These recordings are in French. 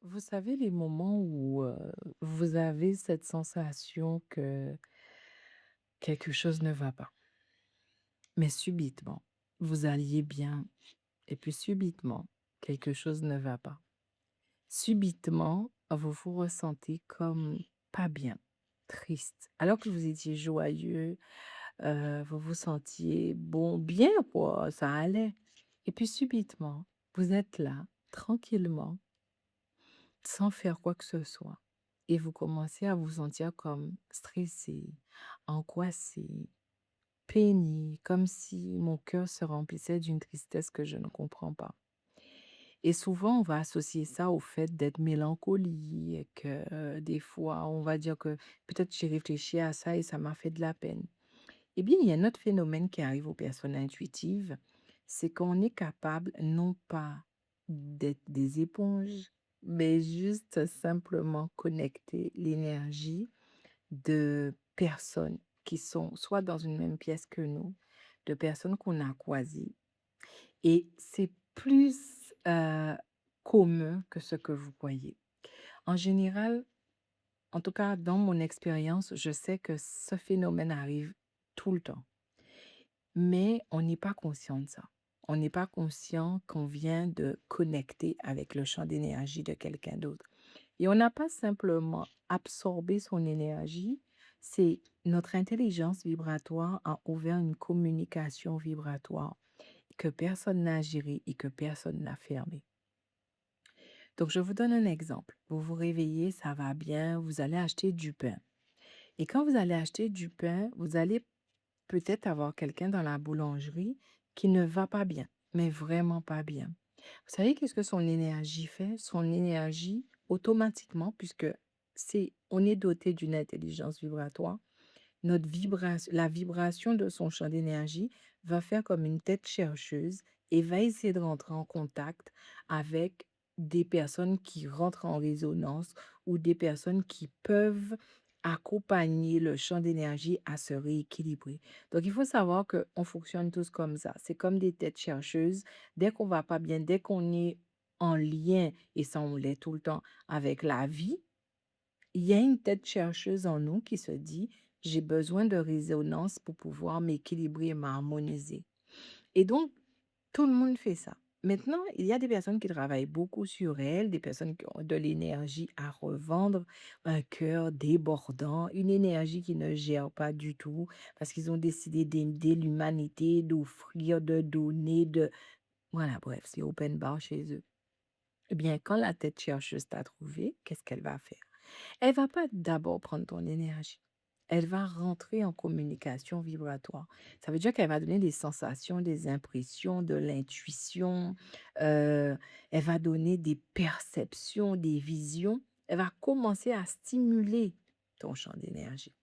Vous savez, les moments où, vous avez cette sensation que quelque chose ne va pas, mais subitement, vous alliez bien et puis subitement, quelque chose ne va pas. Subitement, vous vous ressentez comme pas bien, triste, alors que vous étiez joyeux, vous vous sentiez bon, bien quoi, ça allait et puis subitement, vous êtes là, tranquillement, sans faire quoi que ce soit et vous commencez à vous sentir comme stressé, angoissé, peiné, comme si mon cœur se remplissait d'une tristesse que je ne comprends pas. Et souvent, on va associer ça au fait d'être mélancolique, des fois, on va dire que peut-être j'ai réfléchi à ça et ça m'a fait de la peine. Eh bien, il y a un autre phénomène qui arrive aux personnes intuitives, c'est qu'on est capable non pas d'être des éponges, mais juste simplement connecter l'énergie de personnes qui sont soit dans une même pièce que nous, de personnes qu'on a croisées. Et c'est plus commun que ce que vous croyez. En général, en tout cas dans mon expérience, je sais que ce phénomène arrive tout le temps. Mais on n'est pas conscient de ça. On n'est pas conscient qu'on vient de connecter avec le champ d'énergie de quelqu'un d'autre. Et on n'a pas simplement absorbé son énergie, c'est notre intelligence vibratoire a ouvert une communication vibratoire que personne n'a gérée et que personne n'a fermée. Donc, je vous donne un exemple. Vous vous réveillez, ça va bien, vous allez acheter du pain. Et quand vous allez acheter du pain, vous allez peut-être avoir quelqu'un dans la boulangerie qui ne va pas bien, mais vraiment pas bien. Vous savez qu'est-ce que son énergie fait? Son énergie, automatiquement, puisque on est doté d'une intelligence vibratoire, la vibration de son champ d'énergie va faire comme une tête chercheuse et va essayer de rentrer en contact avec des personnes qui rentrent en résonance ou des personnes qui peuvent accompagner le champ d'énergie à se rééquilibrer. Donc, il faut savoir qu'on fonctionne tous comme ça. C'est comme des têtes chercheuses. Dès qu'on va pas bien, dès qu'on est en lien, et ça on l'est tout le temps, avec la vie, il y a une tête chercheuse en nous qui se dit: «J'ai besoin de résonance pour pouvoir m'équilibrer et m'harmoniser» et donc tout le monde fait ça. Maintenant, il y a des personnes qui travaillent beaucoup sur elles, des personnes qui ont de l'énergie à revendre, un cœur débordant, une énergie qui ne gère pas du tout parce qu'ils ont décidé d'aider l'humanité, d'offrir, de donner, de voilà, bref, c'est open bar chez eux. Eh bien, quand la tête chercheuse t'a trouvé, qu'est-ce qu'elle va faire? Elle va pas d'abord prendre ton énergie. Elle va rentrer en communication vibratoire. Ça veut dire qu'elle va donner des sensations, des impressions, de l'intuition, elle va donner des perceptions, des visions. Elle va commencer à stimuler ton champ d'énergie.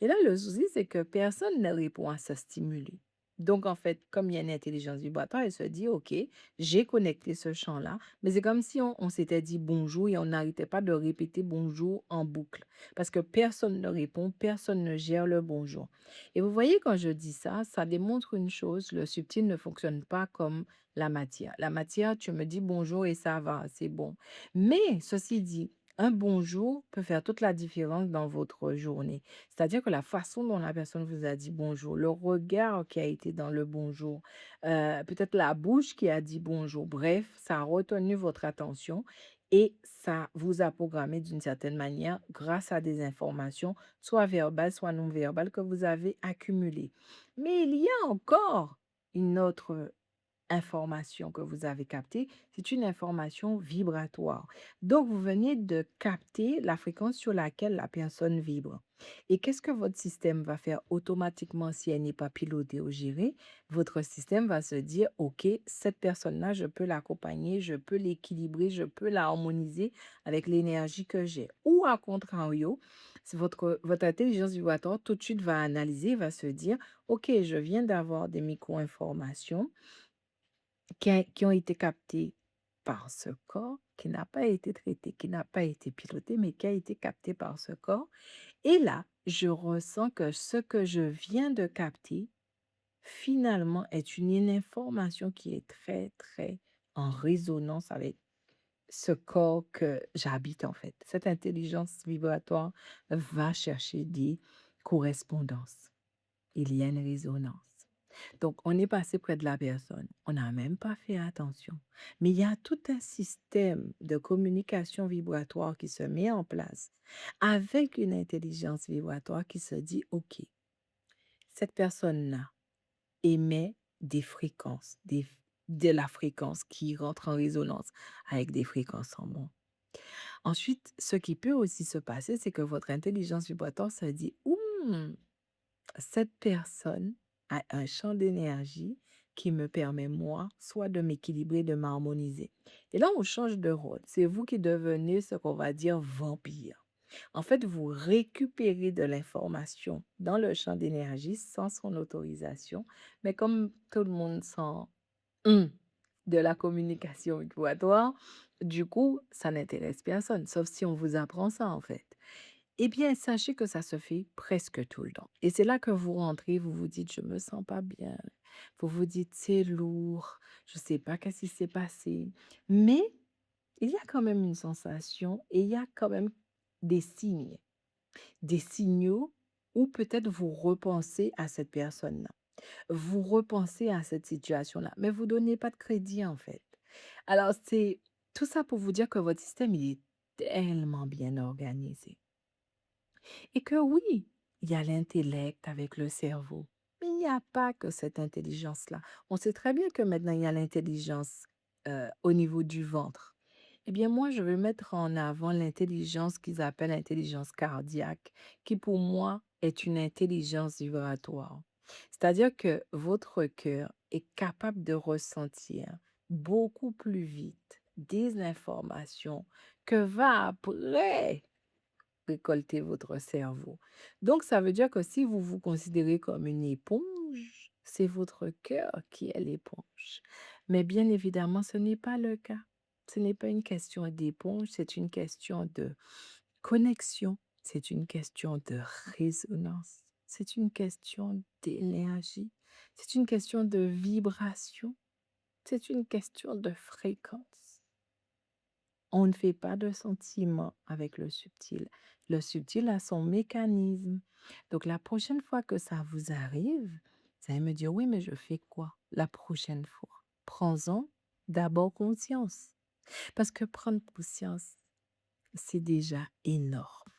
Et là, le souci, c'est que personne ne répond à ce stimuli. Donc, en fait, comme il y a une intelligence vibratoire, elle se dit, OK, j'ai connecté ce champ-là, mais c'est comme si on s'était dit bonjour et on n'arrêtait pas de répéter bonjour en boucle. Parce que personne ne répond, personne ne gère le bonjour. Et vous voyez, quand je dis ça, ça démontre une chose, le subtil ne fonctionne pas comme la matière. La matière, tu me dis bonjour et ça va, c'est bon. Mais, ceci dit, un bonjour peut faire toute la différence dans votre journée. C'est-à-dire que la façon dont la personne vous a dit bonjour, le regard qui a été dans le bonjour, peut-être la bouche qui a dit bonjour, bref, ça a retenu votre attention et ça vous a programmé d'une certaine manière grâce à des informations, soit verbales, soit non verbales, que vous avez accumulées. Mais il y a encore une autre information que vous avez captée, c'est une information vibratoire. Donc, vous venez de capter la fréquence sur laquelle la personne vibre. Et qu'est-ce que votre système va faire automatiquement si elle n'est pas pilotée ou gérée? Votre système va se dire, OK, cette personne-là, je peux l'accompagner, je peux l'équilibrer, je peux la harmoniser avec l'énergie que j'ai. Ou à contrario, si votre intelligence vibratoire tout de suite va analyser, va se dire, OK, je viens d'avoir des micro-informations qui ont été captés par ce corps, qui n'a pas été traité, qui n'a pas été piloté, mais qui a été capté par ce corps. Et là, je ressens que ce que je viens de capter, finalement, est une information qui est très, très en résonance avec ce corps que j'habite, en fait. Cette intelligence vibratoire va chercher des correspondances. Il y a une résonance. Donc, on est passé près de la personne, on n'a même pas fait attention. Mais il y a tout un système de communication vibratoire qui se met en place avec une intelligence vibratoire qui se dit, OK, cette personne-là émet des fréquences, de la fréquence qui rentre en résonance avec des fréquences en moins. Ensuite, ce qui peut aussi se passer, c'est que votre intelligence vibratoire se dit, cette personne a un champ d'énergie qui me permet, moi, soit de m'équilibrer, de m'harmoniser. Et là, on change de rôle. C'est vous qui devenez ce qu'on va dire vampire. En fait, vous récupérez de l'information dans le champ d'énergie sans son autorisation, mais comme tout le monde sent de la communication vibratoire, du coup, ça n'intéresse personne, sauf si on vous apprend ça, en fait. Eh bien, sachez que ça se fait presque tout le temps. Et c'est là que vous rentrez, vous vous dites, je me sens pas bien. Vous vous dites, c'est lourd, je sais pas qu'est-ce qui s'est passé. Mais il y a quand même une sensation et il y a quand même des signes, des signaux où peut-être vous repensez à cette personne-là. Vous repensez à cette situation-là, mais vous donnez pas de crédit en fait. Alors, c'est tout ça pour vous dire que votre système, il est tellement bien organisé. Et que oui, il y a l'intellect avec le cerveau, mais il n'y a pas que cette intelligence-là. On sait très bien que maintenant, il y a l'intelligence au niveau du ventre. Eh bien, moi, je vais mettre en avant l'intelligence qu'ils appellent l'intelligence cardiaque, qui pour moi est une intelligence vibratoire. C'est-à-dire que votre cœur est capable de ressentir beaucoup plus vite des informations que va après récolter votre cerveau. Donc, ça veut dire que si vous vous considérez comme une éponge, c'est votre cœur qui est l'éponge. Mais bien évidemment, ce n'est pas le cas. Ce n'est pas une question d'éponge, c'est une question de connexion, c'est une question de résonance, c'est une question d'énergie, c'est une question de vibration, c'est une question de fréquence. On ne fait pas de sentiment avec le subtil. Le subtil a son mécanisme. Donc la prochaine fois que ça vous arrive, vous allez me dire: «Oui, mais je fais quoi la prochaine fois?» Prends-en d'abord conscience. Parce que prendre conscience, c'est déjà énorme.